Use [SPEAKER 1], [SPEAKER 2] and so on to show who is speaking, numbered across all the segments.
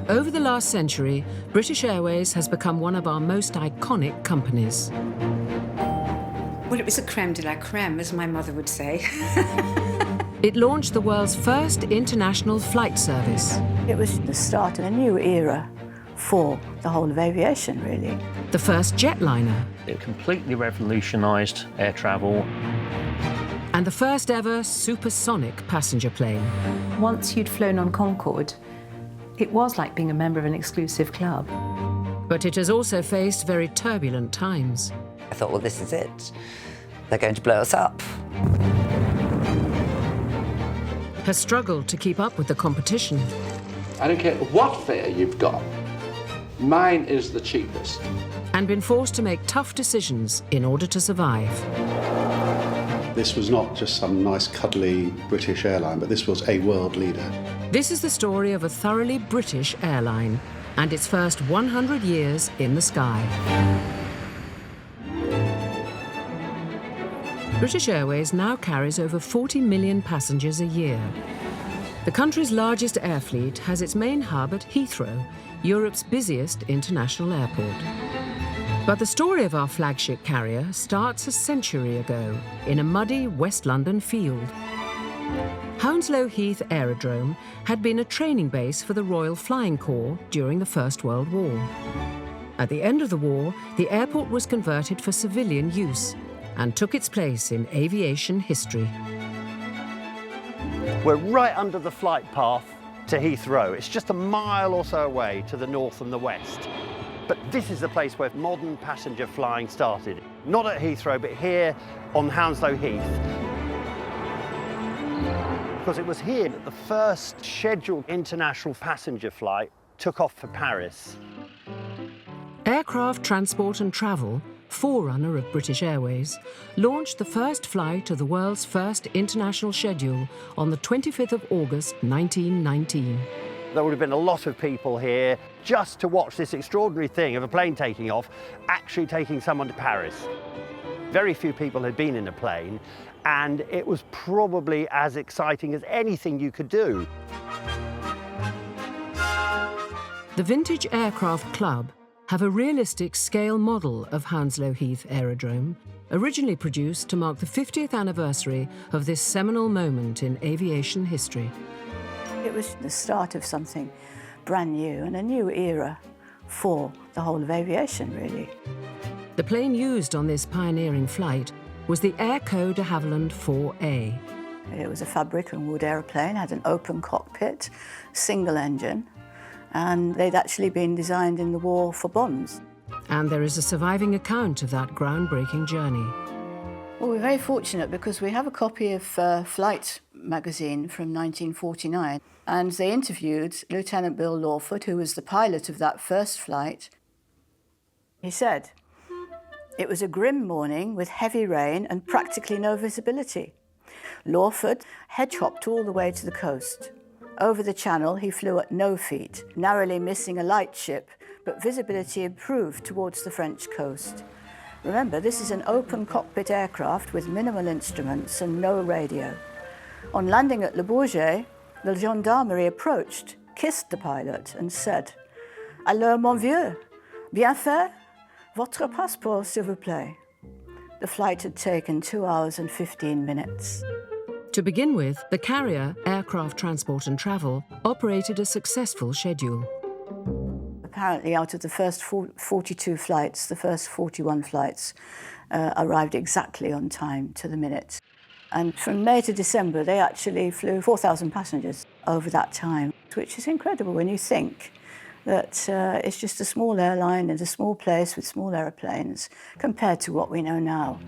[SPEAKER 1] Over the last century, British Airways has become one of our most iconic companies.
[SPEAKER 2] Well, it was a creme de la creme, as my mother would say.
[SPEAKER 1] It launched the world's first international flight service.
[SPEAKER 3] It was the start of a new era for the whole of aviation, really.
[SPEAKER 1] The first jetliner.
[SPEAKER 4] It completely revolutionized air travel.
[SPEAKER 1] And the first ever supersonic passenger plane.
[SPEAKER 5] Once you'd flown on Concorde, it was like being a member of an exclusive club.
[SPEAKER 1] But it has also faced very turbulent times.
[SPEAKER 6] I thought, well, this is it. They're going to blow us up.
[SPEAKER 1] Has struggled to keep up with the competition.
[SPEAKER 7] I don't care what fare you've got, mine is the cheapest.
[SPEAKER 1] And been forced to make tough decisions in order to survive.
[SPEAKER 8] This was not just some nice, cuddly British airline, but this was a world leader.
[SPEAKER 1] This is the story of a thoroughly British airline and its first 100 years in the sky. British Airways now carries over 40 million passengers a year. The country's largest air fleet has its main hub at Heathrow, Europe's busiest international airport. But the story of our flagship carrier starts a century ago in a muddy West London field. Hounslow Heath Aerodrome had been a training base for the Royal Flying Corps during the First World War. At the end of the war, the airport was converted for civilian use and took its place in aviation history.
[SPEAKER 9] We're right under the flight path to Heathrow. It's just a mile or so away to the north and the west. But this is the place where modern passenger flying started. Not at Heathrow, but here on Hounslow Heath. Because it was here that the first scheduled international passenger flight took off for Paris.
[SPEAKER 1] Aircraft Transport and Travel, forerunner of British Airways, launched the first flight of the world's first international schedule on the 25th of August 1919.
[SPEAKER 9] There would have been a lot of people here just to watch this extraordinary thing of a plane taking off, actually taking someone to Paris. Very few people had been in a plane, and it was probably as exciting as anything you could do.
[SPEAKER 1] The Vintage Aircraft Club have a realistic scale model of Hounslow Heath Aerodrome, originally produced to mark the 50th anniversary of this seminal moment in aviation history.
[SPEAKER 3] It was the start of something brand new and a new era for the whole of aviation, really.
[SPEAKER 1] The plane used on this pioneering flight was the Airco de Havilland 4A.
[SPEAKER 3] It was a fabric and wood aeroplane, had an open cockpit, single engine, and they'd actually been designed in the war for bombs.
[SPEAKER 1] And there is a surviving account of that groundbreaking journey.
[SPEAKER 3] Well, we're very fortunate because we have a copy of Flight magazine from 1949, and they interviewed Lieutenant Bill Lawford, who was the pilot of that first flight. He said, "It was a grim morning with heavy rain and practically no visibility. Lawford hedge-hopped all the way to the coast. Over the channel, he flew at no feet, narrowly missing a lightship, but visibility improved towards the French coast. Remember, this is an open cockpit aircraft with minimal instruments and no radio. On landing at Le Bourget, the gendarmerie approached, kissed the pilot and said, 'Alors, mon vieux, bien fait? Votre passeport, s'il vous plaît.' The flight had taken 2 hours and 15 minutes.
[SPEAKER 1] To begin with, the carrier, Aircraft Transport and Travel, operated a successful schedule.
[SPEAKER 3] Apparently, out of the first 42 flights, the first 41 flights arrived exactly on time to the minute. And from May to December, they actually flew 4,000 passengers over that time, which is incredible when you think that it's just a small airline in a small place with small aeroplanes compared to what we know now.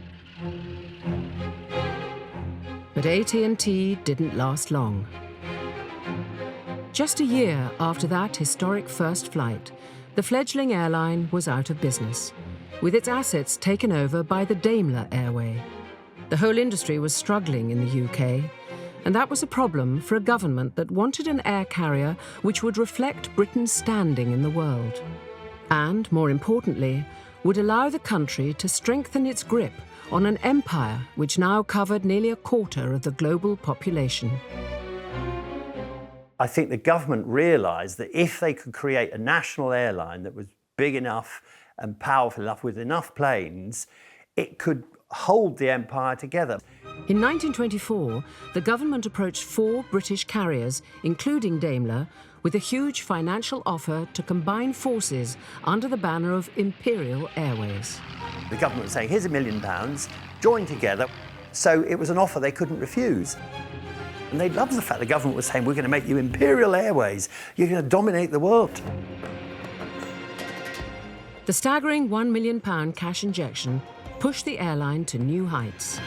[SPEAKER 1] But AT&T didn't last long. Just a year after that historic first flight, the fledgling airline was out of business, with its assets taken over by the Daimler Airway. The whole industry was struggling in the UK, and that was a problem for a government that wanted an air carrier which would reflect Britain's standing in the world, and, more importantly, would allow the country to strengthen its grip on an empire which now covered nearly a quarter of the global population.
[SPEAKER 9] I think the government realised that if they could create a national airline that was big enough and powerful enough with enough planes, it could hold the empire together.
[SPEAKER 1] In 1924, the government approached 4 British carriers, including Daimler, with a huge financial offer to combine forces under the banner of Imperial Airways.
[SPEAKER 9] The government was saying, here's £1 million, join together. So it was an offer they couldn't refuse. And they loved the fact the government was saying, we're going to make you Imperial Airways. You're going to dominate the world.
[SPEAKER 1] The staggering £1 million cash injection pushed the airline to new heights.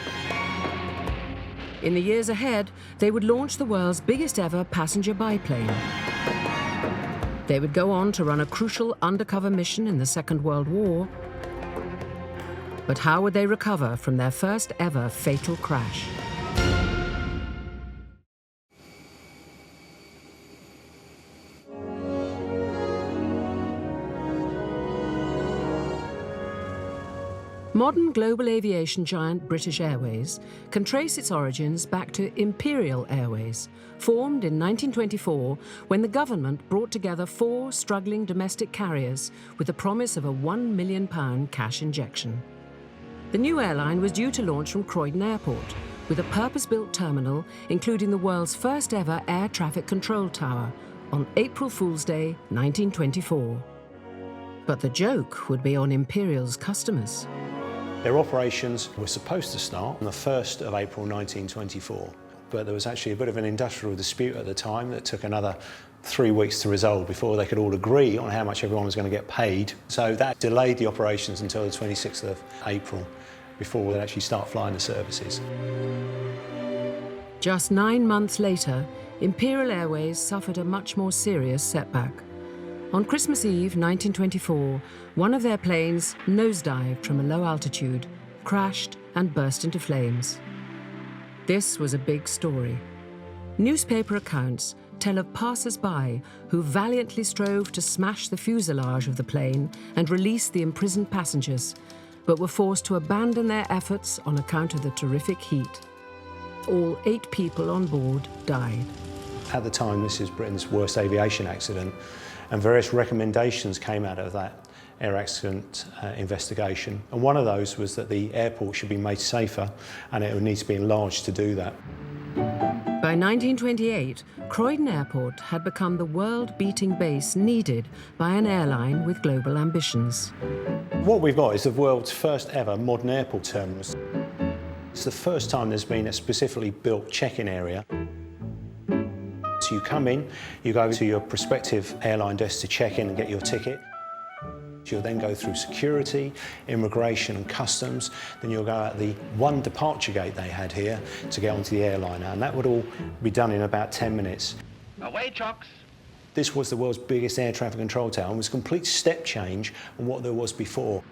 [SPEAKER 1] In the years ahead, they would launch the world's biggest ever passenger biplane. They would go on to run a crucial undercover mission in the Second World War. But how would they recover from their first ever fatal crash? Modern global aviation giant British Airways can trace its origins back to Imperial Airways, formed in 1924 when the government brought together 4 struggling domestic carriers with the promise of a £1 million cash injection. The new airline was due to launch from Croydon Airport, with a purpose-built terminal including the world's first ever air traffic control tower on April Fool's Day 1924. But the joke would be on Imperial's customers.
[SPEAKER 10] Their operations were supposed to start on the 1st of April 1924, but there was actually a bit of an industrial dispute at the time that took another 3 weeks to resolve before they could all agree on how much everyone was going to get paid. So that delayed the operations until the 26th of April before they'd actually start flying the services.
[SPEAKER 1] Just 9 months later, Imperial Airways suffered a much more serious setback. On Christmas Eve 1924, one of their planes nosedived from a low altitude, crashed and burst into flames. This was a big story. Newspaper accounts tell of passers-by who valiantly strove to smash the fuselage of the plane and release the imprisoned passengers, but were forced to abandon their efforts on account of the terrific heat. All 8 people on board died.
[SPEAKER 10] At the time, this is Britain's worst aviation accident, and various recommendations came out of that air accident investigation. And one of those was that the airport should be made safer, and it would need to be enlarged to do that.
[SPEAKER 1] By 1928, Croydon Airport had become the world-beating base needed by an airline with global ambitions.
[SPEAKER 10] What we've got is the world's first ever modern airport terminal. It's the first time there's been a specifically built check-in area. So you come in, you go to your prospective airline desk to check in and get your ticket. You'll then go through security, immigration and customs. Then you'll go out the one departure gate they had here to get onto the airliner, and that would all be done in about 10 minutes.
[SPEAKER 11] Away, chocks!
[SPEAKER 10] This was the world's biggest air traffic control tower and was a complete step change on what there was before.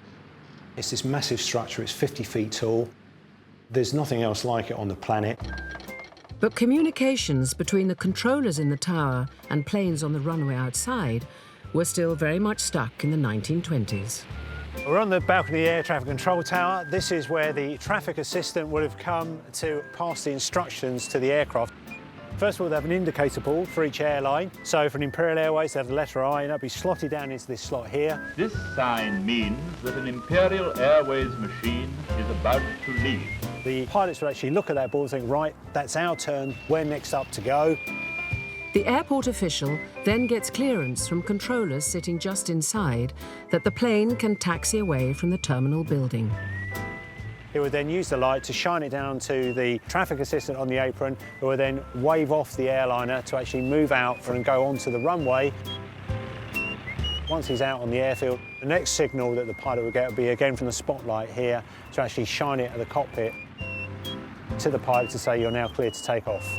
[SPEAKER 10] It's this massive structure, it's 50 feet tall. There's nothing else like it on the planet.
[SPEAKER 1] But communications between the controllers in the tower and planes on the runway outside were still very much stuck in the 1920s.
[SPEAKER 10] We're on the balcony of the air traffic control tower. This is where the traffic assistant would have come to pass the instructions to the aircraft. First of all, they have an indicator board for each airline. So for an Imperial Airways, they have the letter I, and that'll be slotted down into this slot here.
[SPEAKER 11] This sign means that an Imperial Airways machine is about to leave.
[SPEAKER 10] The pilots would actually look at that board and think, right, that's our turn, we're next up to go.
[SPEAKER 1] The airport official then gets clearance from controllers sitting just inside that the plane can taxi away from the terminal building.
[SPEAKER 10] It would then use the light to shine it down to the traffic assistant on the apron, who would then wave off the airliner to actually move out and go onto the runway. Once he's out on the airfield, the next signal that the pilot would get would be again from the spotlight here to actually shine it at the cockpit to the pilot to say you're now clear to take off.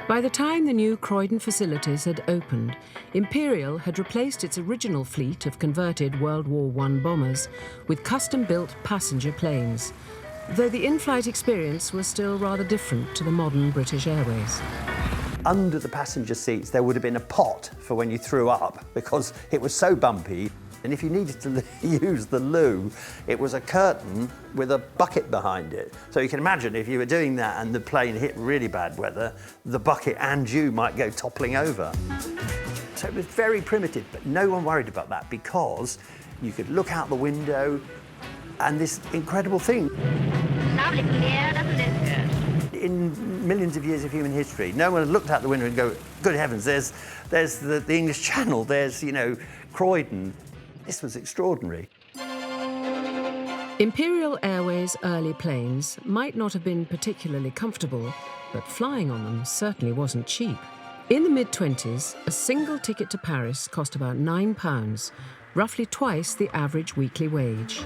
[SPEAKER 1] By the time the new Croydon facilities had opened, Imperial had replaced its original fleet of converted World War I bombers with custom-built passenger planes, though the in-flight experience was still rather different to the modern British Airways.
[SPEAKER 9] Under the passenger seats, there would have been a pot for when you threw up because it was so bumpy. And if you needed to use the loo, it was a curtain with a bucket behind it. So you can imagine if you were doing that and the plane hit really bad weather, the bucket and you might go toppling over. So it was very primitive, but no one worried about that because you could look out the window and this incredible thing.
[SPEAKER 12] Lovely clear, doesn't it?
[SPEAKER 9] In millions of years of human history, no one had looked out the window and go, good heavens, there's the English Channel, there's, you know, Croydon. This was extraordinary.
[SPEAKER 1] Imperial Airways' early planes might not have been particularly comfortable, but flying on them certainly wasn't cheap. In the mid-20s, a single ticket to Paris cost about £9, roughly twice the average weekly wage.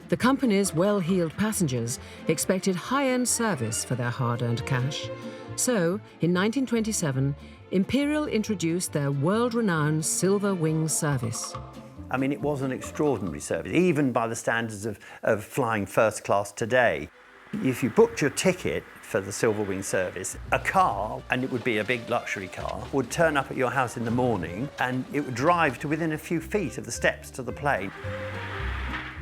[SPEAKER 1] The company's well-heeled passengers expected high-end service for their hard-earned cash. So, in 1927, Imperial introduced their world-renowned Silver Wing service.
[SPEAKER 9] I mean, it was an extraordinary service, even by the standards of flying first class today. If you booked your ticket for the Silver Wing service, a car, and it would be a big luxury car, would turn up at your house in the morning and it would drive to within a few feet of the steps to the plane.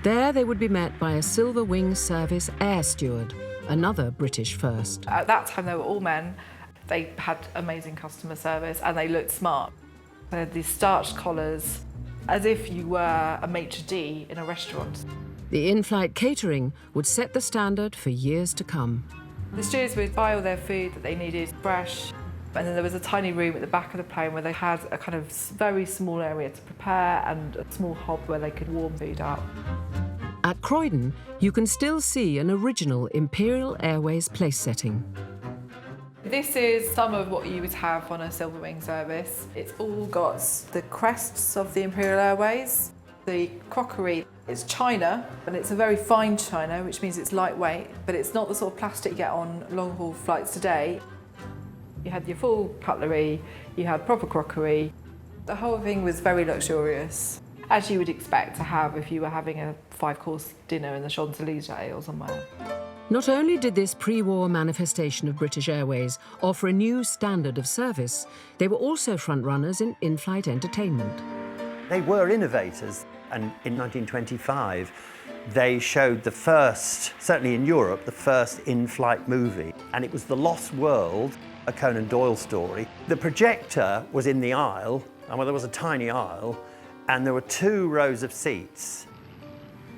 [SPEAKER 1] There they would be met by a Silver Wing service air steward, another British first.
[SPEAKER 13] At that time, they were all men. They had amazing customer service and they looked smart. They had these starched collars, as if you were a maitre d' in a restaurant.
[SPEAKER 1] The in-flight catering would set the standard for years to come.
[SPEAKER 13] The stewards would buy all their food that they needed fresh, and then there was a tiny room at the back of the plane where they had a kind of very small area to prepare and a small hob where they could warm food up.
[SPEAKER 1] At Croydon, you can still see an original Imperial Airways place setting.
[SPEAKER 13] This is some of what you would have on a Silver Wing service. It's all got the crests of the Imperial Airways. The crockery is china, and it's a very fine china, which means it's lightweight, but it's not the sort of plastic you get on long-haul flights today. You had your full cutlery, you had proper crockery. The whole thing was very luxurious, as you would expect to have if you were having a 5-course dinner in the Champs-Élysées or somewhere.
[SPEAKER 1] Not only did this pre-war manifestation of British Airways offer a new standard of service, they were also frontrunners in in-flight entertainment.
[SPEAKER 9] They were innovators, and in 1925, they showed the first, certainly in Europe, the first in-flight movie, and it was The Lost World, a Conan Doyle story. The projector was in the aisle, and there was a tiny aisle, and there were 2 rows of seats.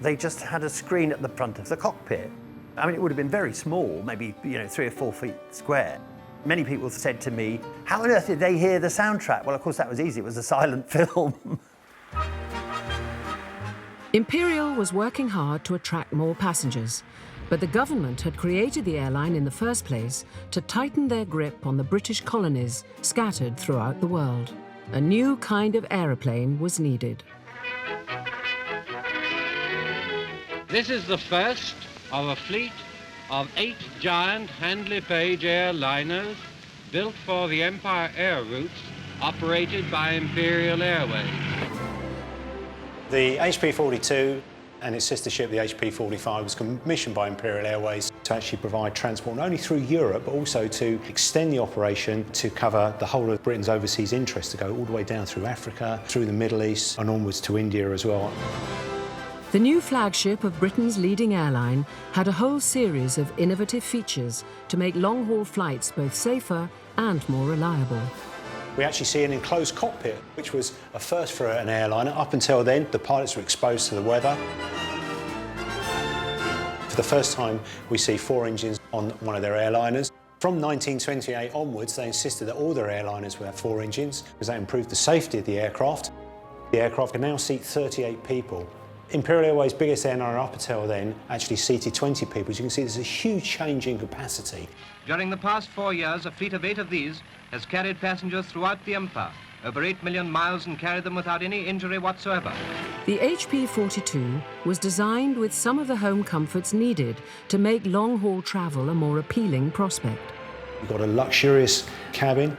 [SPEAKER 9] They just had a screen at the front of the cockpit. I mean, it would have been very small, maybe 3 or 4 feet square. Many people said to me, how on earth did they hear the soundtrack? Well, of course, that was easy. It was a silent film.
[SPEAKER 1] Imperial was working hard to attract more passengers, but the government had created the airline in the first place to tighten their grip on the British colonies scattered throughout the world. A new kind of aeroplane was needed.
[SPEAKER 14] This is the first of a fleet of 8 giant Handley Page airliners built for the Empire Air routes operated by Imperial Airways.
[SPEAKER 10] The HP-42 and its sister ship, the HP-45, was commissioned by Imperial Airways to actually provide transport not only through Europe, but also to extend the operation to cover the whole of Britain's overseas interests, to go all the way down through Africa, through the Middle East, and onwards to India as well.
[SPEAKER 1] The new flagship of Britain's leading airline had a whole series of innovative features to make long-haul flights both safer and more reliable.
[SPEAKER 10] We actually see an enclosed cockpit, which was a first for an airliner. Up until then, the pilots were exposed to the weather. For the first time, we see 4 engines on one of their airliners. From 1928 onwards, they insisted that all their airliners would have 4 engines because that improved the safety of the aircraft. The aircraft can now seat 38 people. Imperial Airways' biggest airliner up until then actually seated 20 people. As you can see, there's a huge change in capacity.
[SPEAKER 15] During the past 4 years, a fleet of 8 of these has carried passengers throughout the Empire, over 8 million miles, and carried them without any injury whatsoever.
[SPEAKER 1] The HP-42 was designed with some of the home comforts needed to make long-haul travel a more appealing prospect.
[SPEAKER 10] You've got a luxurious cabin.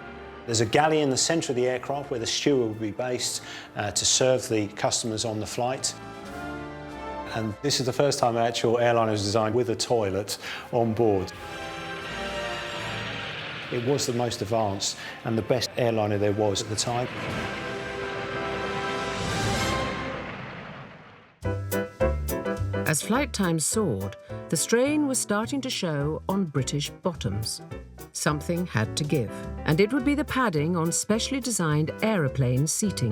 [SPEAKER 10] There's a galley in the centre of the aircraft where the steward will be based to serve the customers on the flight. And this is the first time an actual airliner was designed with a toilet on board. It was the most advanced and the best airliner there was at the time.
[SPEAKER 1] As flight times soared, the strain was starting to show on British bottoms. Something had to give, and it would be the padding on specially designed aeroplane seating.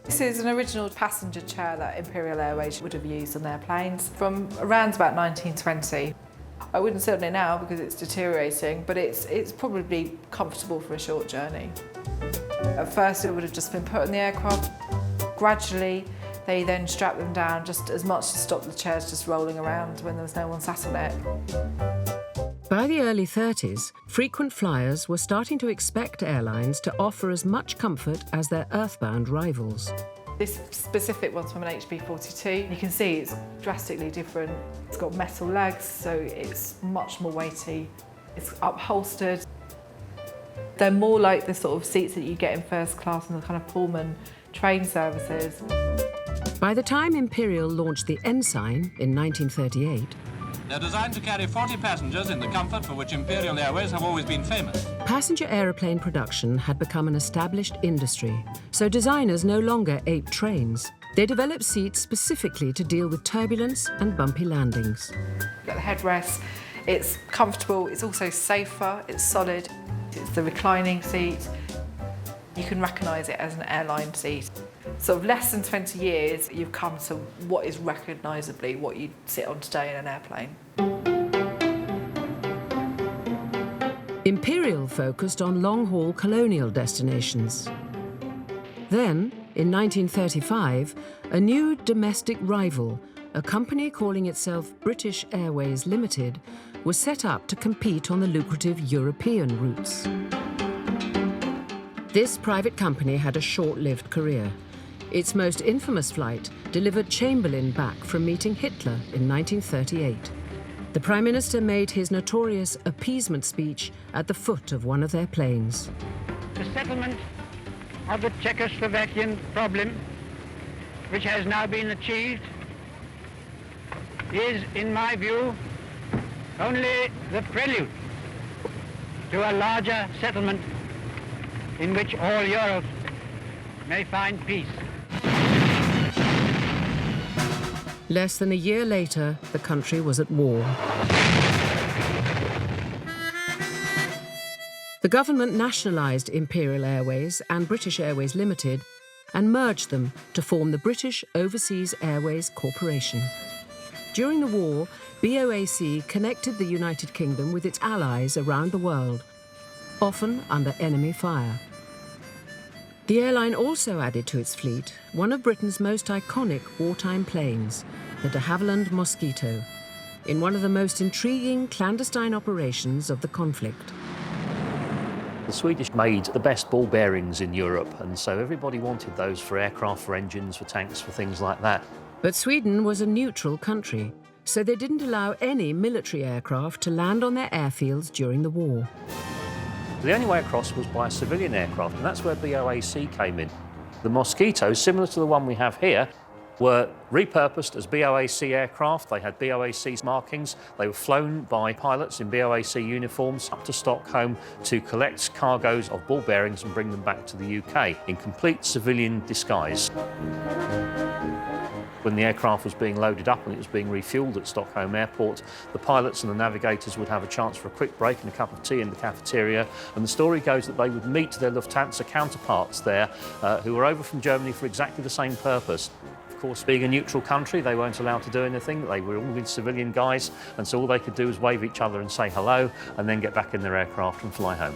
[SPEAKER 13] This is an original passenger chair that Imperial Airways would have used on their planes from around about 1920. I wouldn't sit on it now because it's deteriorating, but it's probably comfortable for a short journey. At first it would have just been put in the aircraft. Gradually they then strapped them down just as much to stop the chairs just rolling around when there was no one sat on it.
[SPEAKER 1] By the early 30s, frequent flyers were starting to expect airlines to offer as much comfort as their earthbound rivals.
[SPEAKER 13] This specific one's from an HP42. You can see it's drastically different. It's got metal legs, so it's much more weighty. It's upholstered. They're more like the sort of seats that you get in first class in the kind of Pullman train services.
[SPEAKER 1] By the time Imperial launched the Ensign in 1938,
[SPEAKER 16] they're designed to carry 40 passengers in the comfort for which Imperial Airways have always been famous.
[SPEAKER 1] passenger aeroplane production had become an established industry, so designers no longer aped trains. They developed seats specifically to deal with turbulence and bumpy landings.
[SPEAKER 13] You've got the headrest, it's comfortable, it's also safer, it's solid, it's the reclining seat. You can recognise it as an airline seat. Sort of less than 20 years, you've come to what is recognisably what you'd sit on today in an airplane.
[SPEAKER 1] Imperial focused on long-haul colonial destinations. Then, in 1935, a new domestic rival, a company calling itself British Airways Limited, was set up to compete on the lucrative European routes. This private company had a short-lived career. Its most infamous flight delivered Chamberlain back from meeting Hitler in 1938. The Prime Minister made his notorious appeasement speech at the foot of one of their planes.
[SPEAKER 17] The settlement of the Czechoslovakian problem, which has now been achieved, is, in my view, only the prelude to a larger settlement in which all Europe may find peace.
[SPEAKER 1] Less than a year later, the country was at war. The government nationalised Imperial Airways and British Airways Limited and merged them to form the British Overseas Airways Corporation. During the war, BOAC connected the United Kingdom with its allies around the world, often under enemy fire. The airline also added to its fleet one of Britain's most iconic wartime planes, the de Havilland Mosquito, in one of the most intriguing clandestine operations of the conflict.
[SPEAKER 4] The Swedish made the best ball bearings in Europe, and so everybody wanted those for aircraft, for engines, for tanks, for things like that.
[SPEAKER 1] But Sweden was a neutral country, so they didn't allow any military aircraft to land on their airfields during the war.
[SPEAKER 4] The only way across was by a civilian aircraft, and that's where BOAC came in. The Mosquitoes, similar to the one we have here, were repurposed as BOAC aircraft. They had BOAC markings. They were flown by pilots in BOAC uniforms up to Stockholm to collect cargoes of ball bearings and bring them back to the UK in complete civilian disguise. When the aircraft was being loaded up and it was being refuelled at Stockholm Airport, the pilots and the navigators would have a chance for a quick break and a cup of tea in the cafeteria. And the story goes that they would meet their Lufthansa counterparts there who were over from Germany for exactly the same purpose. Of course, being a neutral country, they weren't allowed to do anything. They were all with civilian guys, and so all they could do was wave each other and say hello and then get back in their aircraft and fly home.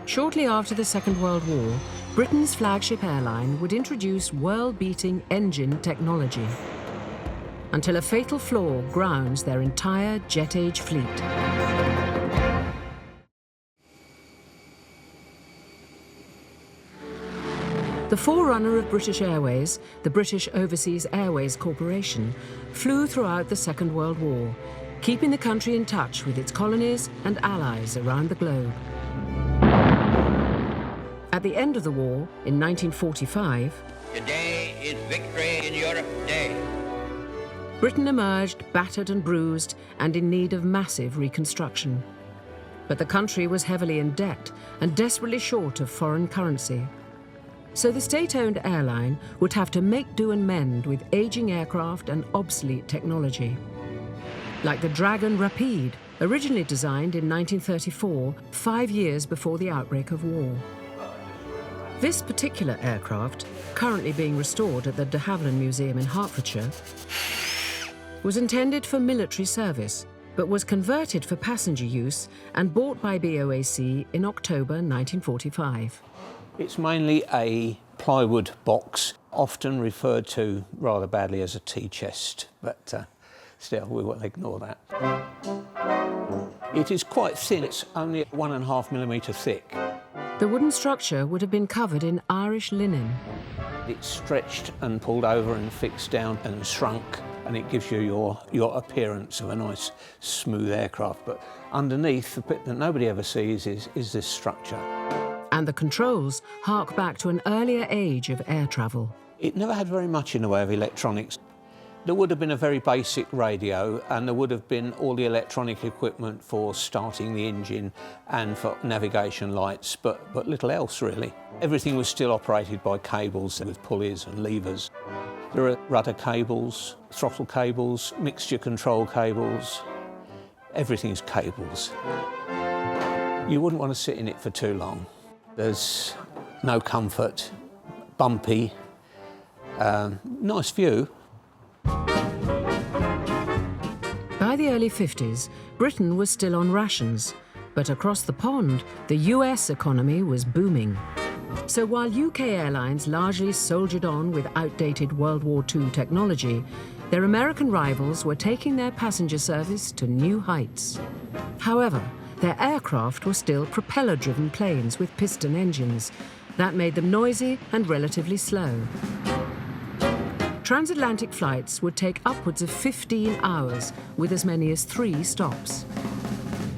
[SPEAKER 1] Shortly after the Second World War, Britain's flagship airline would introduce world-beating engine technology until a fatal flaw grounds their entire jet-age fleet. The forerunner of British Airways, the British Overseas Airways Corporation, flew throughout the Second World War, keeping the country in touch with its colonies and allies around the globe. At the end of the war, in 1945,
[SPEAKER 18] today is Victory in Europe Day.
[SPEAKER 1] Britain emerged battered and bruised and in need of massive reconstruction. But the country was heavily in debt and desperately short of foreign currency. So the state-owned airline would have to make do and mend with aging aircraft and obsolete technology. Like the Dragon Rapide, originally designed in 1934, 5 years before the outbreak of war. This particular aircraft, currently being restored at the de Havilland Museum in Hertfordshire, was intended for military service, but was converted for passenger use and bought by BOAC in October 1945.
[SPEAKER 19] It's mainly a plywood box, often referred to rather badly as a tea chest, but still, we will ignore that. It is quite thin, it's only 1.5 millimetre thick.
[SPEAKER 1] The wooden structure would have been covered in Irish linen.
[SPEAKER 19] It's stretched and pulled over and fixed down and shrunk, and it gives you your appearance of a nice, smooth aircraft. But underneath, the bit that nobody ever sees is this structure.
[SPEAKER 1] And the controls hark back to an earlier age of air travel.
[SPEAKER 19] It never had very much in the way of electronics. There would have been a very basic radio, and there would have been all the electronic equipment for starting the engine and for navigation lights, but little else really. Everything was still operated by cables with pulleys and levers. There are rudder cables, throttle cables, mixture control cables. Everything's cables. You wouldn't want to sit in it for too long. There's no comfort, bumpy, nice view.
[SPEAKER 1] By the early 50s, Britain was still on rations, but across the pond, the US economy was booming. So while UK airlines largely soldiered on with outdated World War II technology, their American rivals were taking their passenger service to new heights. However, their aircraft were still propeller-driven planes with piston engines. That made them noisy and relatively slow. Transatlantic flights would take upwards of 15 hours, with as many as 3 stops.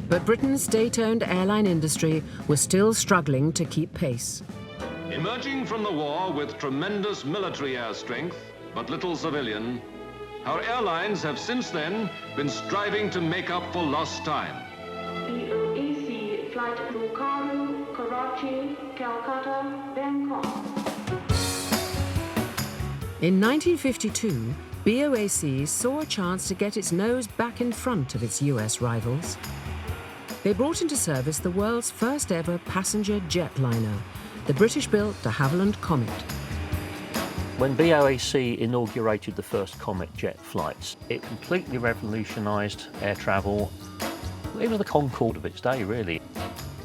[SPEAKER 1] But Britain's state-owned airline industry was still struggling to keep pace.
[SPEAKER 20] Emerging from the war with tremendous military air strength, but little civilian, our airlines have since then been striving to make up for lost time.
[SPEAKER 12] BOAC flight Bokaro, Karachi, Calcutta, Bangkok.
[SPEAKER 1] In 1952, BOAC saw a chance to get its nose back in front of its US rivals. They brought into service the world's first ever passenger jetliner, the British-built de Havilland Comet.
[SPEAKER 4] When BOAC inaugurated the first Comet jet flights, it completely revolutionised air travel. It was the Concorde of its day, really.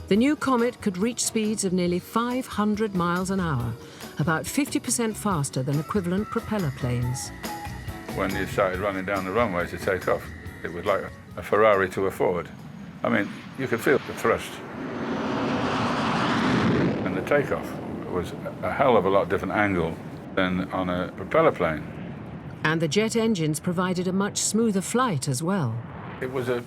[SPEAKER 1] The new Comet could reach speeds of nearly 500 miles an hour, about 50% faster than equivalent propeller planes.
[SPEAKER 21] When you started running down the runway to take off, it was like a Ferrari to a Ford. I mean, you could feel the thrust. And the takeoff was a hell of a lot different angle than on a propeller plane.
[SPEAKER 1] And the jet engines provided a much smoother flight as well.
[SPEAKER 21] It was a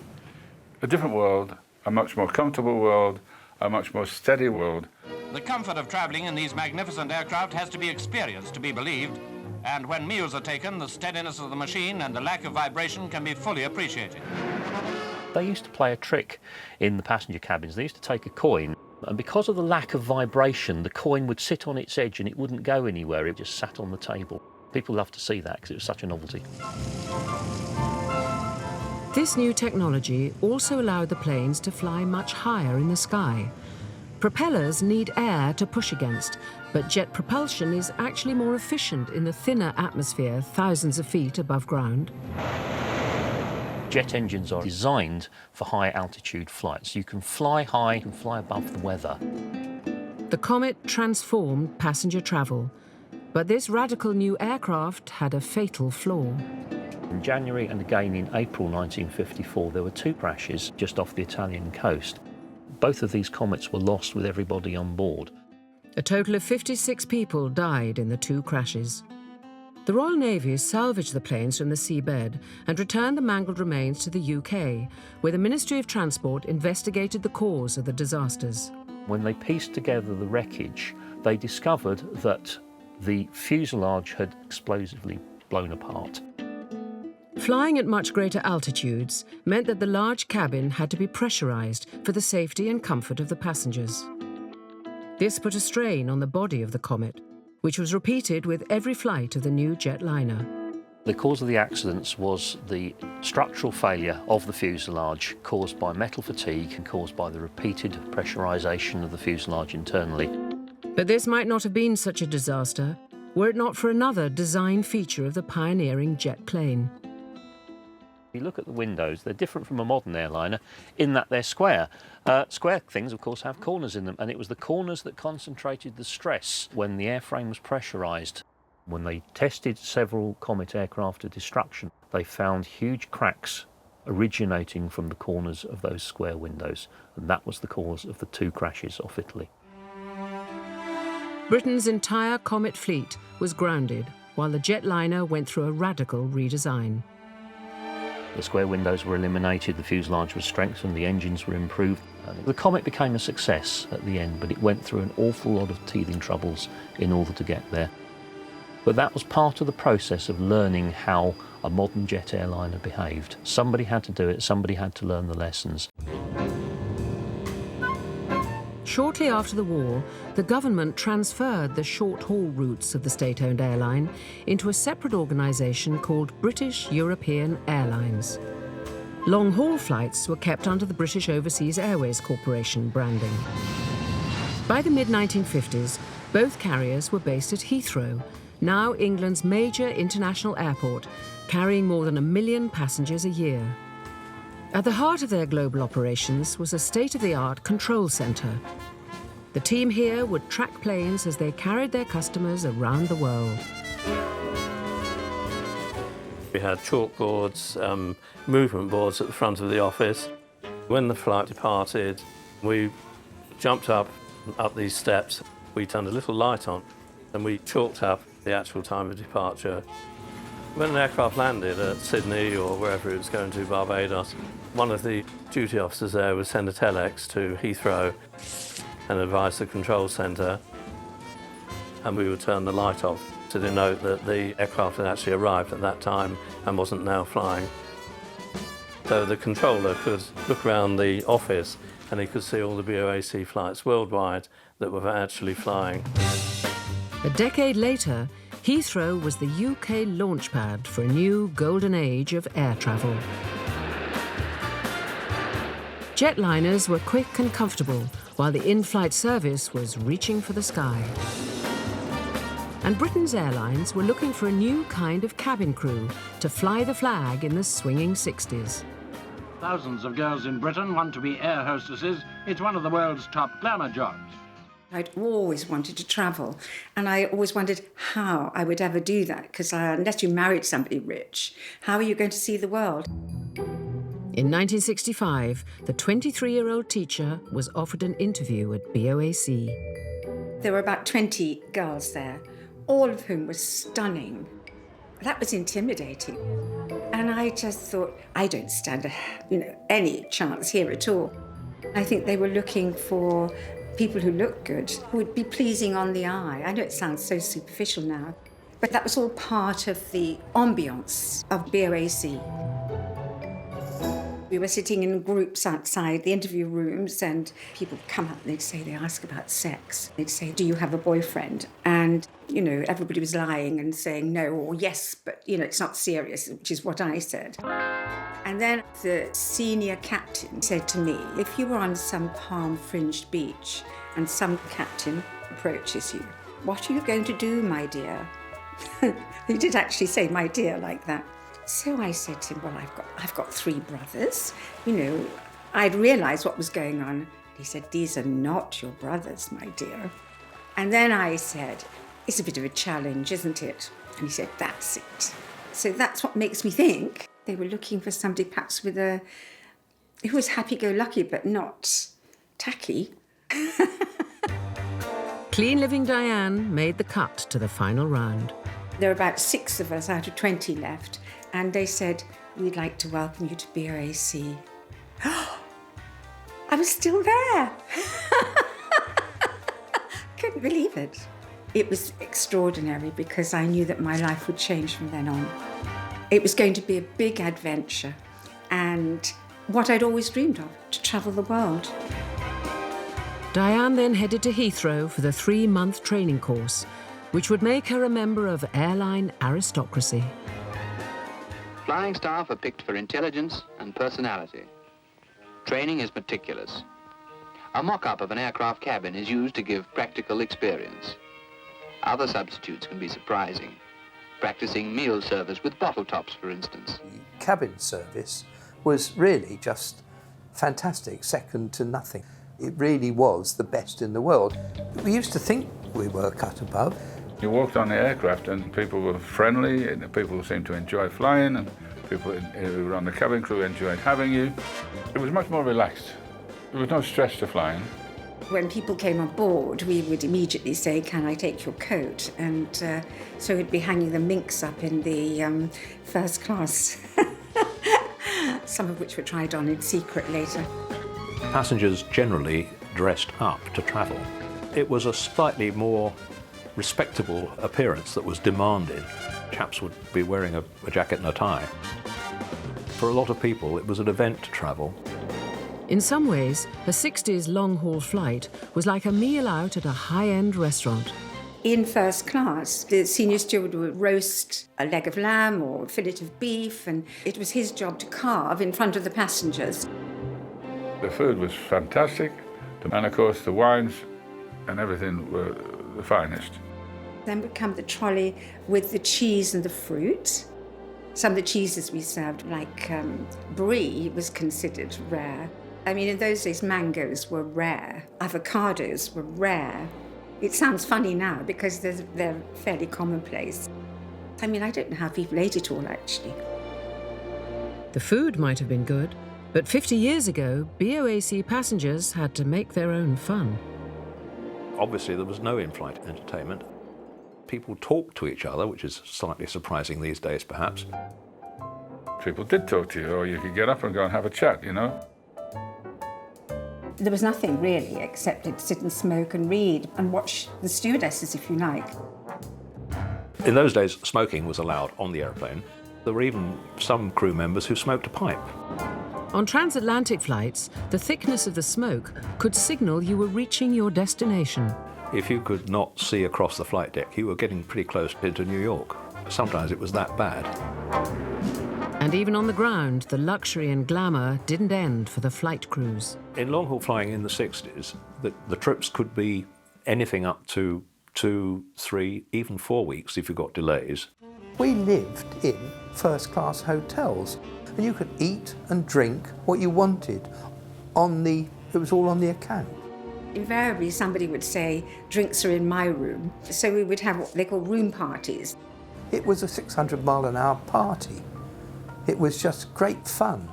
[SPEAKER 21] different world, a much more comfortable world, a much more steady world.
[SPEAKER 16] The comfort of travelling in these magnificent aircraft has to be experienced to be believed, and when meals are taken, the steadiness of the machine and the lack of vibration can be fully appreciated.
[SPEAKER 4] They used to play a trick in the passenger cabins. They used to take a coin, and because of the lack of vibration, the coin would sit on its edge and it wouldn't go anywhere. It just sat on the table. People loved to see that because it was such a novelty.
[SPEAKER 1] This new technology also allowed the planes to fly much higher in the sky. Propellers need air to push against, but jet propulsion is actually more efficient in the thinner atmosphere thousands of feet above ground.
[SPEAKER 4] Jet engines are designed for high altitude flights. You can fly high, you can fly above the weather.
[SPEAKER 1] The Comet transformed passenger travel, but this radical new aircraft had a fatal flaw.
[SPEAKER 4] In January and again in April 1954, there were 2 crashes just off the Italian coast. Both of these Comets were lost with everybody on board.
[SPEAKER 1] A total of 56 people died in the 2 crashes. The Royal Navy salvaged the planes from the seabed and returned the mangled remains to the UK, where the Ministry of Transport investigated the cause of the disasters.
[SPEAKER 4] When they pieced together the wreckage, they discovered that the fuselage had explosively blown apart.
[SPEAKER 1] Flying at much greater altitudes meant that the large cabin had to be pressurized for the safety and comfort of the passengers. This put a strain on the body of the Comet, which was repeated with every flight of the new jetliner.
[SPEAKER 4] The cause of the accidents was the structural failure of the fuselage caused by metal fatigue and caused by the repeated pressurisation of the fuselage internally.
[SPEAKER 1] But this might not have been such a disaster were it not for another design feature of the pioneering jet plane.
[SPEAKER 4] If you look at the windows, they're different from a modern airliner in that they're square. Square things, of course, have corners in them, and it was the corners that concentrated the stress when the airframe was pressurised. When they tested several Comet aircraft to destruction, they found huge cracks originating from the corners of those square windows, and that was the cause of the 2 crashes off Italy.
[SPEAKER 1] Britain's entire Comet fleet was grounded while the jetliner went through a radical redesign.
[SPEAKER 4] The square windows were eliminated, the fuselage was strengthened, the engines were improved. The Comet became a success at the end, but it went through an awful lot of teething troubles in order to get there. But that was part of the process of learning how a modern jet airliner behaved. Somebody had to do it, somebody had to learn the lessons.
[SPEAKER 1] Shortly after the war, the government transferred the short-haul routes of the state-owned airline into a separate organisation called British European Airlines. Long-haul flights were kept under the British Overseas Airways Corporation branding. By the mid-1950s, both carriers were based at Heathrow, now England's major international airport, carrying more than 1 million passengers a year. At the heart of their global operations was a state-of-the-art control centre. The team here would track planes as they carried their customers around the world.
[SPEAKER 2] We had chalkboards, movement boards at the front of the office. When the flight departed, we jumped up these steps. We turned a little light on and we chalked up the actual time of departure. When an aircraft landed at Sydney or wherever it was going to, Barbados, one of the duty officers there would send a telex to Heathrow and advise the control centre, and we would turn the light off to denote that the aircraft had actually arrived at that time and wasn't now flying. So the controller could look around the office and he could see all the BOAC flights worldwide that were actually flying.
[SPEAKER 1] A decade later, Heathrow was the UK launchpad for a new golden age of air travel. Jetliners were quick and comfortable, while the in-flight service was reaching for the sky. And Britain's airlines were looking for a new kind of cabin crew to fly the flag in the swinging 60s.
[SPEAKER 17] Thousands of girls in Britain want to be air hostesses. It's one of the world's top glamour jobs.
[SPEAKER 22] I'd always wanted to travel, and I always wondered how I would ever do that, because unless you married somebody rich, how are you going to see the world?
[SPEAKER 1] In 1965, the 23-year-old teacher was offered an interview at BOAC.
[SPEAKER 22] There were about 20 girls there, all of whom were stunning. That was intimidating. And I just thought, I don't stand any chance here at all. I think they were looking for people who looked good, who would be pleasing on the eye. I know it sounds so superficial now, but that was all part of the ambience of BOAC. We were sitting in groups outside the interview rooms, and people would come up and they'd ask about sex. They'd say, do you have a boyfriend? And, everybody was lying and saying no or yes, but, it's not serious, which is what I said. And then the senior captain said to me, if you were on some palm-fringed beach and some captain approaches you, what are you going to do, my dear? He did actually say my dear like that. So I said to him, well, I've got 3 brothers. I'd realised what was going on. He said, these are not your brothers, my dear. And then I said, it's a bit of a challenge, isn't it? And he said, that's it. So that's what makes me think they were looking for somebody perhaps who was happy-go-lucky but not tacky.
[SPEAKER 1] Clean Living Diane made the cut to the final round.
[SPEAKER 22] There were about 6 of us out of 20 left, and they said, we'd like to welcome you to BOAC. I was still there. Couldn't believe it. It was extraordinary because I knew that my life would change from then on. It was going to be a big adventure and what I'd always dreamed of, to travel the world.
[SPEAKER 1] Diane then headed to Heathrow for the 3-month training course, which would make her a member of airline aristocracy.
[SPEAKER 5] Flying staff are picked for intelligence and personality. Training is meticulous. A mock-up of an aircraft cabin is used to give practical experience. Other substitutes can be surprising. Practicing meal service with bottle tops, for instance.
[SPEAKER 6] Cabin service was really just fantastic, second to nothing. It really was the best in the world. We used to think we were cut above.
[SPEAKER 21] You walked on the aircraft and people were friendly, and people seemed to enjoy flying, and people who were on the cabin crew enjoyed having you. It was much more relaxed. There was no stress to flying.
[SPEAKER 22] When people came on board, we would immediately say, "Can I take your coat?" And so we'd be hanging the minks up in the first class, some of which were tried on in secret later.
[SPEAKER 19] Passengers generally dressed up to travel. It was a slightly more respectable appearance that was demanded. Chaps would be wearing a jacket and a tie. For a lot of people, it was an event to travel.
[SPEAKER 1] In some ways, a 60s long-haul flight was like a meal out at a high-end restaurant.
[SPEAKER 22] In first class, the senior steward would roast a leg of lamb or a fillet of beef, and it was his job to carve in front of the passengers.
[SPEAKER 21] The food was fantastic, and of course the wines and everything were the finest.
[SPEAKER 22] Then would come the trolley with the cheese and the fruit. Some of the cheeses we served, like brie, was considered rare. I mean, in those days, mangoes were rare. Avocados were rare. It sounds funny now because they're fairly commonplace. I mean, I don't know how people ate it all, actually.
[SPEAKER 1] The food might have been good, but 50 years ago, BOAC passengers had to make their own fun.
[SPEAKER 19] Obviously, there was no in-flight entertainment. People talked to each other, which is slightly surprising these days, perhaps.
[SPEAKER 21] People did talk to you, or you could get up and go and have a chat, you know.
[SPEAKER 22] There was nothing really except to sit and smoke and read and watch the stewardesses, if you like.
[SPEAKER 19] In those days, smoking was allowed on the aeroplane. There were even some crew members who smoked a pipe.
[SPEAKER 1] On transatlantic flights, the thickness of the smoke could signal you were reaching your destination.
[SPEAKER 19] If you could not see across the flight deck, you were getting pretty close into New York. Sometimes it was that bad.
[SPEAKER 1] And even on the ground, the luxury and glamour didn't end for the flight crews.
[SPEAKER 19] In long-haul flying in the 60s, the trips could be anything up to 2, 3, even 4 weeks if you got delays.
[SPEAKER 6] We lived in first-class hotels, and you could eat and drink what you wanted. It was all on the account.
[SPEAKER 22] Invariably, somebody would say, "Drinks are in my room." So we would have what they call room parties.
[SPEAKER 6] It was a 600-mile-an-hour party. It was just great fun.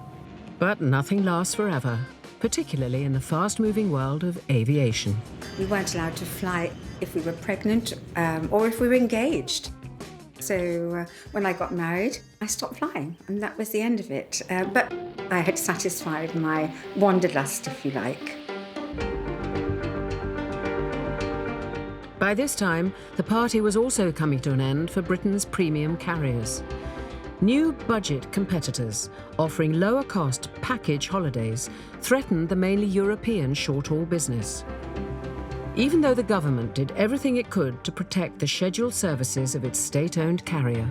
[SPEAKER 1] But nothing lasts forever, particularly in the fast-moving world of aviation.
[SPEAKER 22] We weren't allowed to fly if we were pregnant or if we were engaged. So when I got married, I stopped flying, and that was the end of it. But I had satisfied my wanderlust, if you like.
[SPEAKER 1] By this time, the party was also coming to an end for Britain's premium carriers. New budget competitors, offering lower-cost package holidays, threatened the mainly European short-haul business. Even though the government did everything it could to protect the scheduled services of its state-owned carrier.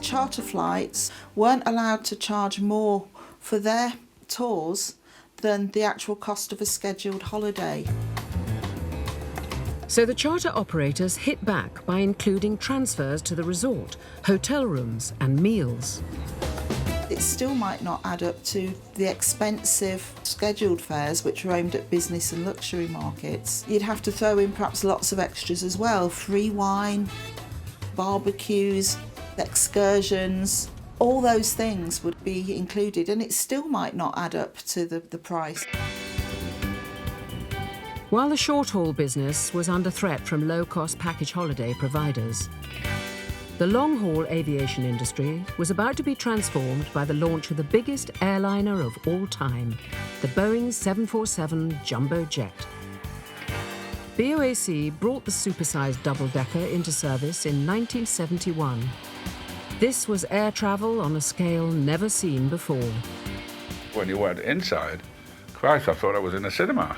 [SPEAKER 23] Charter flights weren't allowed to charge more for their tours than the actual cost of a scheduled holiday.
[SPEAKER 1] So the charter operators hit back by including transfers to the resort, hotel rooms and meals.
[SPEAKER 23] It still might not add up to the expensive scheduled fares which are aimed at business and luxury markets. You'd have to throw in perhaps lots of extras as well. Free wine, barbecues, excursions, all those things would be included, and it still might not add up to the price.
[SPEAKER 1] While the short-haul business was under threat from low-cost package holiday providers, the long-haul aviation industry was about to be transformed by the launch of the biggest airliner of all time, the Boeing 747 jumbo jet. BOAC brought the supersized double-decker into service in 1971. This was air travel on a scale never seen before.
[SPEAKER 21] When you went inside, Christ, I thought I was in a cinema.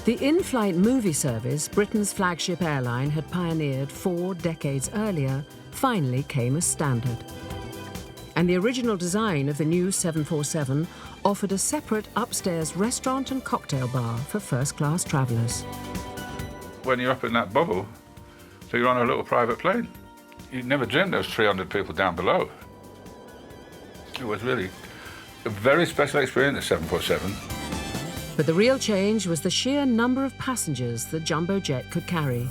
[SPEAKER 1] The in-flight movie service Britain's flagship airline had pioneered 4 decades earlier finally came as standard. And the original design of the new 747 offered a separate upstairs restaurant and cocktail bar for first-class travellers.
[SPEAKER 21] When you're up in that bubble, so you're on a little private plane, you never dreamed there was 300 people down below. It was really a very special experience, the 747.
[SPEAKER 1] But the real change was the sheer number of passengers the jumbo jet could carry.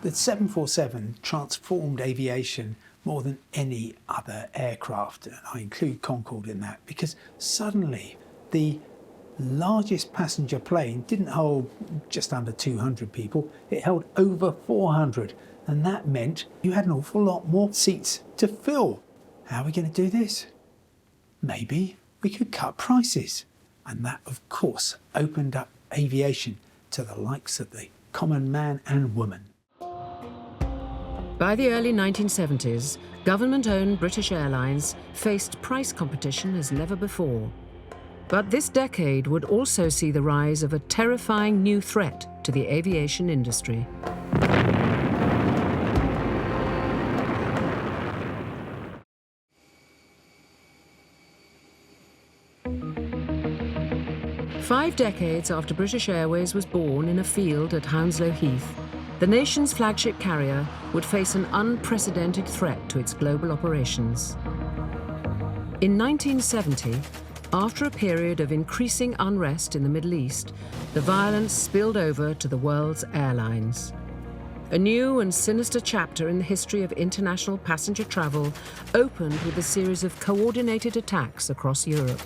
[SPEAKER 3] The 747 transformed aviation more than any other aircraft, and I include Concorde in that, because suddenly the largest passenger plane didn't hold just under 200 people, it held over 400, and that meant you had an awful lot more seats to fill. How are we going to do this? Maybe we could cut prices. And that, of course, opened up aviation to the likes of the common man and woman.
[SPEAKER 1] By the early 1970s, government-owned British Airlines faced price competition as never before. But this decade would also see the rise of a terrifying new threat to the aviation industry. Five decades after British Airways was born in a field at Hounslow Heath, the nation's flagship carrier would face an unprecedented threat to its global operations. In 1970, after a period of increasing unrest in the Middle East, the violence spilled over to the world's airlines. A new and sinister chapter in the history of international passenger travel opened with a series of coordinated attacks across Europe.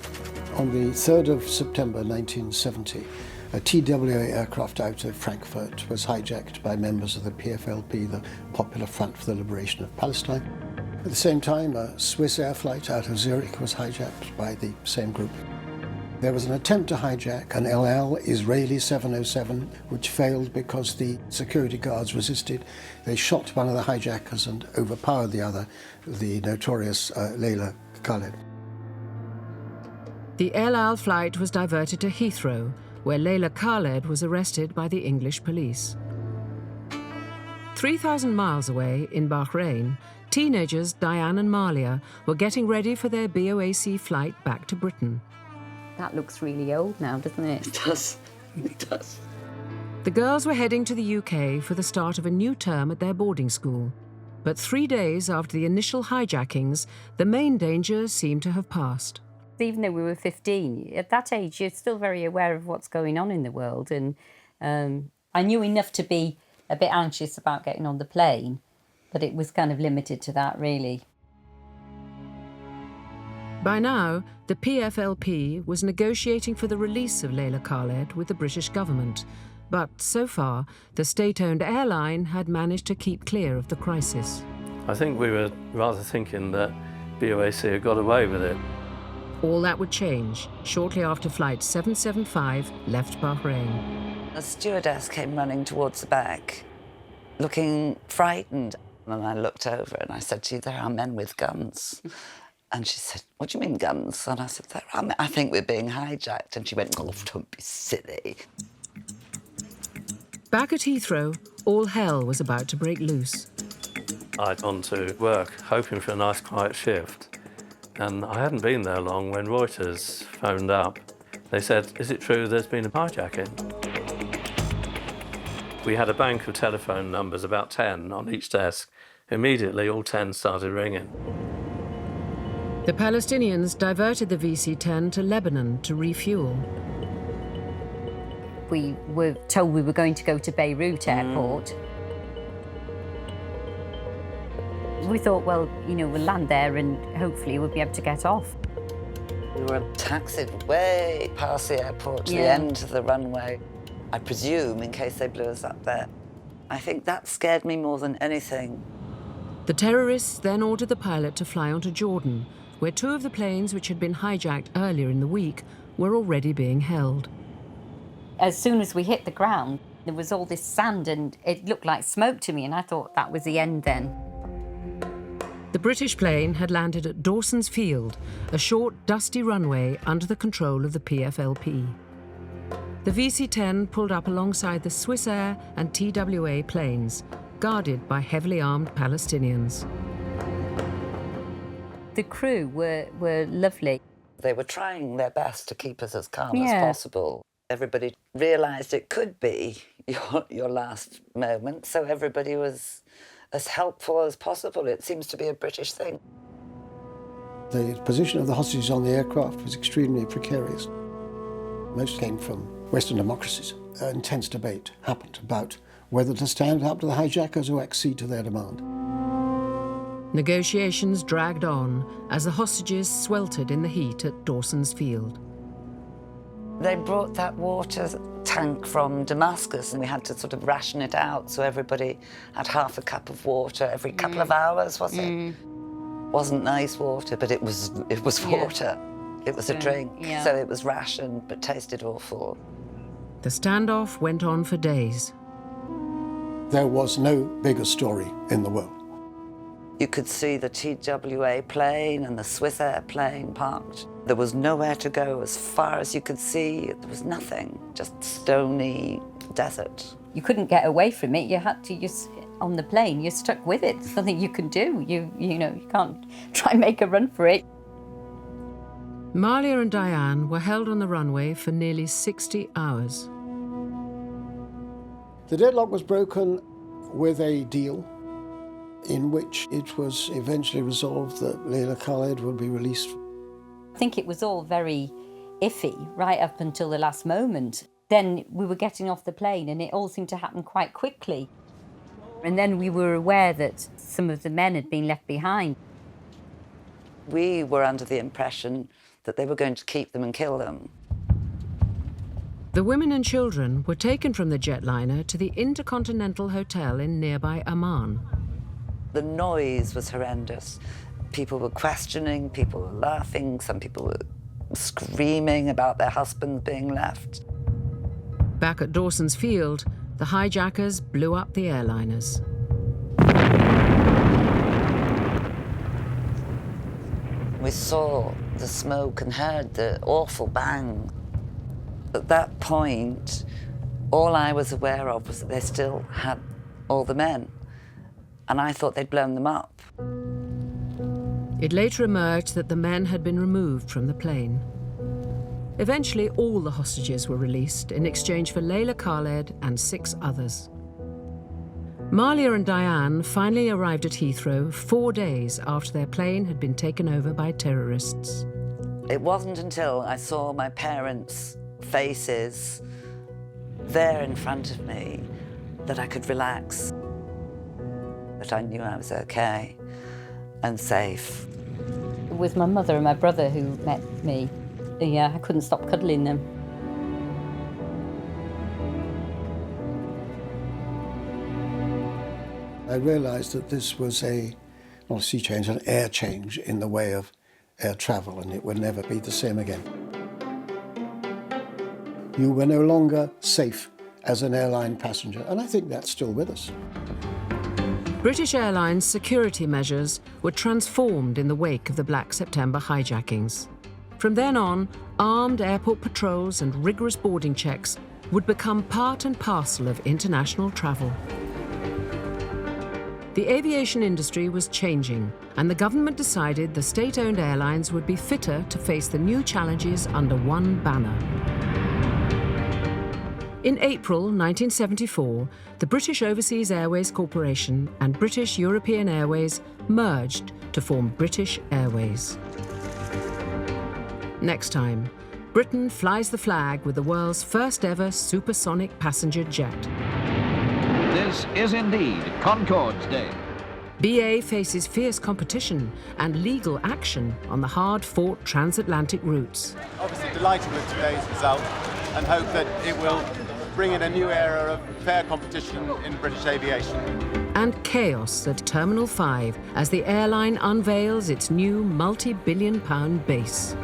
[SPEAKER 7] On the 3rd of September 1970, a TWA aircraft out of Frankfurt was hijacked by members of the PFLP, the Popular Front for the Liberation of Palestine. At the same time, a Swiss air flight out of Zurich was hijacked by the same group. There was an attempt to hijack an El Al Israeli 707, which failed because the security guards resisted. They shot one of the hijackers and overpowered the other, the notorious Leila Khaled.
[SPEAKER 1] The El Al flight was diverted to Heathrow, where Leila Khaled was arrested by the English police. 3,000 miles away, in Bahrain, teenagers Diane and Malia were getting ready for their BOAC flight back to Britain.
[SPEAKER 8] That looks really old now, doesn't it?
[SPEAKER 24] It does. It does.
[SPEAKER 1] The girls were heading to the UK for the start of a new term at their boarding school. But 3 days after the initial hijackings, the main danger seemed to have passed.
[SPEAKER 8] Even though we were 15, at that age, you're still very aware of what's going on in the world. And I knew enough to be a bit anxious about getting on the plane, but it was kind of limited to that, really.
[SPEAKER 1] By now, the PFLP was negotiating for the release of Leila Khaled with the British government. But so far, the state-owned airline had managed to keep clear of the crisis.
[SPEAKER 2] I think we were rather thinking that BOAC had got away with it.
[SPEAKER 1] All that would change shortly after Flight 775 left Bahrain.
[SPEAKER 24] A stewardess came running towards the back, looking frightened. And I looked over and I said to you, there are men with guns. And she said, what do you mean guns? And I said, there are men. I think we're being hijacked. And she went, oh, don't be silly.
[SPEAKER 1] Back at Heathrow, all hell was about to break loose.
[SPEAKER 2] I'd gone to work hoping for a nice quiet shift. And I hadn't been there long when Reuters phoned up. They said, is it true there's been a hijacking? We had a bank of telephone numbers, about 10 on each desk. Immediately, all 10 started ringing.
[SPEAKER 1] The Palestinians diverted the VC-10 to Lebanon to refuel.
[SPEAKER 8] We were told we were going to go to Beirut airport. We thought, well, you know, we'll land there and hopefully we'll be able to get off.
[SPEAKER 24] We were taxied way past the airport to the end of the runway. I presume, in case they blew us up there. I think that scared me more than anything.
[SPEAKER 1] The terrorists then ordered the pilot to fly onto Jordan, where 2 of the planes which had been hijacked earlier in the week were already being held.
[SPEAKER 8] As soon as we hit the ground, there was all this sand and it looked like smoke to me, and I thought that was the end then.
[SPEAKER 1] The British plane had landed at Dawson's Field, a short, dusty runway under the control of the PFLP. the VC-10 pulled up alongside the Swissair and TWA planes, guarded by heavily armed Palestinians.
[SPEAKER 8] The crew were lovely.
[SPEAKER 24] They were trying their best to keep us as calm as
[SPEAKER 8] Yeah.
[SPEAKER 24] possible. Everybody realised it could be your last moment, so everybody was as helpful as possible. It seems to be a British thing.
[SPEAKER 7] The position of the hostages on the aircraft was extremely precarious. Most came from Western democracies. An intense debate happened about whether to stand up to the hijackers or accede to their demand.
[SPEAKER 1] Negotiations dragged on as the hostages sweltered in the heat at Dawson's Field.
[SPEAKER 24] They brought that water tank from Damascus and we had to sort of ration it out, so everybody had half a cup of water every couple of hours, was it? Wasn't nice water, but it was water. It was a drink, so it was rationed but tasted awful.
[SPEAKER 1] The standoff went on for days.
[SPEAKER 7] There was no bigger story in the world.
[SPEAKER 24] You could see the TWA plane and the Swissair plane parked. There was nowhere to go as far as you could see. There was nothing, just stony desert.
[SPEAKER 8] You couldn't get away from it. You had to just, on the plane, you're stuck with it. There's nothing you can do. You can't try and make a run for it.
[SPEAKER 1] Malia and Diane were held on the runway for nearly 60 hours.
[SPEAKER 7] The deadlock was broken with a deal in which it was eventually resolved that Layla Khaled would be released.
[SPEAKER 8] I think it was all very iffy right up until the last moment. Then we were getting off the plane and it all seemed to happen quite quickly. And then we were aware that some of the men had been left behind.
[SPEAKER 24] We were under the impression that they were going to keep them and kill them.
[SPEAKER 1] The women and children were taken from the jetliner to the Intercontinental Hotel in nearby Amman.
[SPEAKER 24] The noise was horrendous. People were questioning, people were laughing, some people were screaming about their husbands being left.
[SPEAKER 1] Back at Dawson's Field, the hijackers blew up the airliners.
[SPEAKER 24] We saw the smoke and heard the awful bang. At that point, all I was aware of was that they still had all the men, and I thought they'd blown them up.
[SPEAKER 1] It later emerged that the men had been removed from the plane. Eventually, all the hostages were released in exchange for Layla Khaled and 6 others. Malia and Diane finally arrived at Heathrow 4 days after their plane had been taken over by terrorists.
[SPEAKER 24] It wasn't until I saw my parents' faces there in front of me that I could relax, that I knew I was okay and safe.
[SPEAKER 8] It was my mother and my brother who met me. Yeah, I couldn't stop cuddling them.
[SPEAKER 7] I realised that this was not a sea change, an air change in the way of air travel, and it would never be the same again. You were no longer safe as an airline passenger, and I think that's still with us.
[SPEAKER 1] British Airlines' security measures were transformed in the wake of the Black September hijackings. From then on, armed airport patrols and rigorous boarding checks would become part and parcel of international travel. The aviation industry was changing, and the government decided the state-owned airlines would be fitter to face the new challenges under one banner. In April 1974, the British Overseas Airways Corporation and British European Airways merged to form British Airways. Next time, Britain flies the flag with the world's first ever supersonic passenger jet.
[SPEAKER 9] This is indeed Concorde's Day.
[SPEAKER 1] BA faces fierce competition and legal action on the hard-fought transatlantic routes.
[SPEAKER 11] Obviously delighted with today's result and hope that it will bring in a new era of fair competition in British aviation.
[SPEAKER 1] And chaos at Terminal 5 as the airline unveils its new multi-billion-pound base.